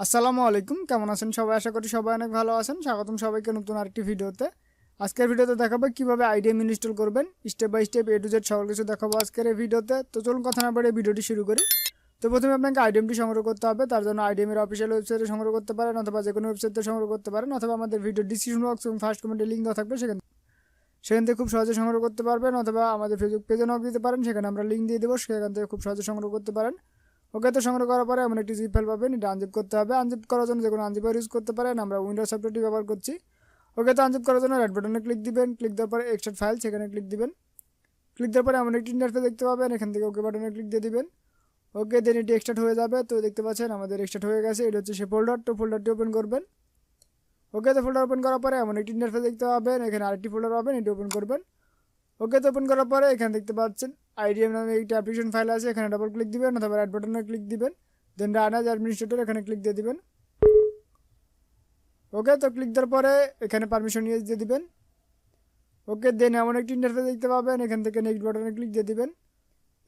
আসসালামু আলাইকুম, কেমন আছেন সবাই? আশা করি সবাই অনেক ভালো আছেন। স্বাগতম সবাইকে নতুন আরেকটি ভিডিওতে। আজকের ভিডিওতে দেখাবো কিভাবে আইডিএম ইনস্টল করবেন, step by step A to Z সকল কিছু দেখাবো আজকের এই ভিডিওতে। তো চলুন কথা না বাড়িয়ে ভিডিওটি শুরু করি। তো প্রথমে আপনাকে আইডিএমটি সংগ্রহ করতে হবে। তার জন্য আইডিএম এর অফিসিয়াল ওয়েবসাইটে সংগ্রহ করতে পারেন, অথবা যে কোনো ওয়েবসাইটে সংগ্রহ করতে পারেন, অথবা আমাদের ভিডিও ডিসক্রিপশন বক্স এবং ফার্স্ট কমেন্টে লিঙ্ক দেওয়া থাকবে, সেখান থেকে খুব সহজে সংগ্রহ করতে পারবেন, অথবা আমাদের ফেসবুক পেজে নক দিতে পারেন, সেখানে আমরা লিঙ্ক দিয়ে দেবো, সেখান থেকে খুব সহজে সংগ্রহ করতে পারেন। ওকে, তো সংগ্রহ করার পরে এমন একটি জিপ ফাইল পাবেন, এটা আনজিপ করতে হবে। আনজিপ করার জন্য যে কোনো আনজিপার ইউজ করতে পারেন, আমরা উইন্ডোজ সফটওয়্যারটি ব্যবহার করছি। ওকে, তো আনজিপ করার জন্য রেড বাটনে ক্লিক দিবেন, ক্লিক দেওয়ার পরে এক্সট্রাক্ট ফাইল সেখানে ক্লিক দিবেন। ক্লিক দেওয়ার পরে এমন একটি ইন্টারফেস দেখতে পাবেন, এখান থেকে ওকে বাটনে ক্লিক দিয়ে দিবেন। ওকে, দেন এটি এক্সট্রাক্ট হয়ে যাবে। তো দেখতে পাচ্ছেন আমাদের এক্সট্রাক্ট হয়ে গেছে। এটা হচ্ছে সে ফোল্ডার। তো ফোল্ডারটি ওপেন করবেন। ওকে, তো ফোল্ডার ওপেন করার পরে এমন একটি ইন্টারফেস দেখতে পাবেন, এখানে আরেকটি ফোল্ডার পাবেন, এটি ওপেন করবেন। ওকে, তো ওপেন করার পরে এখানে দেখতে পাচ্ছেন আইডিএম নামে একটি অ্যাপ্লিকেশন ফাইল আছে, এখানে ডাবল ক্লিক দিবেন, অথবা রাইট বাটনে ক্লিক দিবেন। দেন রান অ্যাজ অ্যাডমিনিস্ট্রেটর এখানে ক্লিক দিয়ে দিবেন। ওকে, তো ক্লিক দেওয়ার পরে এখানে পারমিশন ইয়েস দিয়ে দিবেন। ওকে, দেন এমন একটি ইন্টারফেস দেখতে পাবেন, এখান থেকে নেক্সট বাটনে ক্লিক দিয়ে দিবেন।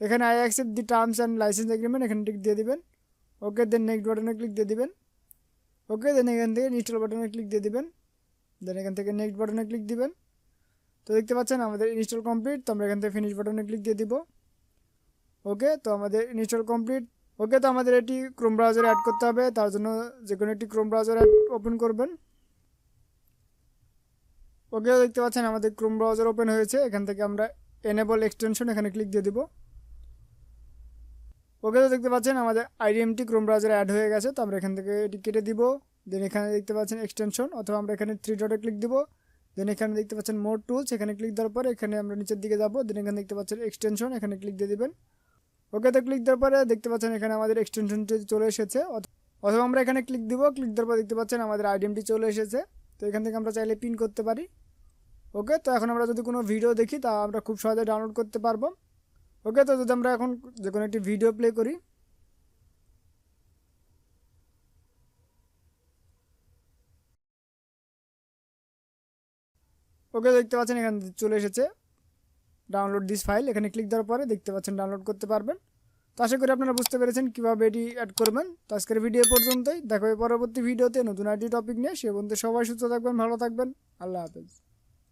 এখানে I accept the terms and licence agreement এখানে টিক দিয়ে দিবেন। ওকে, দেন নেক্সট বাটনে ক্লিক দিয়ে দিবেন। ওকে, দেন এখান থেকে ইনস্টল বাটনে ক্লিক দিয়ে দিবেন। দেন এখান থেকে নেক্সট বাটনে ক্লিক দিবেন। তো দেখতে পাচ্ছেন আমাদের ইনস্টল কমপ্লিট। তো আমরা এখান থেকে ফিনিশ বাটনে ক্লিক দিয়ে দিব। ওকে, তো আমাদের ইনস্টল কমপ্লিট। ওকে, তো আমাদের এটি ক্রোম ব্রাউজারে অ্যাড করতে হবে। তার জন্য যে কোনো একটি ক্রোম ব্রাউজার ওপেন করবেন। ওকে, দেখতে পাচ্ছেন আমাদের ক্রোম ব্রাউজার ওপেন হয়েছে। এখান থেকে আমরা এনেবল এক্সটেনশন এখানে ক্লিক দিয়ে দিব। ওকে, তো দেখতে পাচ্ছেন আমাদের আইডিএমটি ক্রোম ব্রাউজারে অ্যাড হয়ে গেছে। তো আমরা এখান থেকে এটি কেটে দিব। দেন এখানে দেখতে পাচ্ছেন এক্সটেনশন, অথবা আমরা এখানে থ্রি ডটে ক্লিক দিব। দেন এখানে দেখতে পাচ্ছেন মোর টুলস এখানে ক্লিক দেওয়ার পরে এখানে আমরা নিচের দিকে যাব। দেন এখানে দেখতে পাচ্ছেন এক্সটেনশন এখানে ক্লিক দিয়ে দিবেন। ওকে, তো ক্লিক দেওয়ার পরে দেখতে পাচ্ছেন এখানে আমাদের এক্সটেনশনটি চলে এসেছে, অথবা আমরা এখানে ক্লিক দিব। ক্লিক দেওয়ার পর দেখতে পাচ্ছেন আমাদের আইডিএমটি চলে এসেছে। তো এখান থেকে আমরা চাইলে পিন করতে পারি। ওকে, তো এখন আমরা যদি কোনো ভিডিও দেখি তা আমরা খুব সহজে ডাউনলোড করতে পারবো। ওকে, তো যদি আমরা এখন যে কোনো একটি ভিডিও প্লে করি। ওকে, দেখতে পাচ্ছেন এখানে চলে এসেছে ডাউনলোড দিস ফাইল, এখানে ক্লিক দেওয়ার পরে দেখতে পাচ্ছেন ডাউনলোড করতে পারবেন। তো আশা করি আপনারা বুঝতে পেরেছেন কীভাবে এটি অ্যাড করবেন। তো আজকের ভিডিও পর্যন্তই, দেখা হবে পরবর্তী ভিডিওতে নতুন আইটি টপিক নিয়ে। সে পর্যন্ত সবাই সুস্থ থাকবেন, ভালো থাকবেন। আল্লাহ হাফেজ।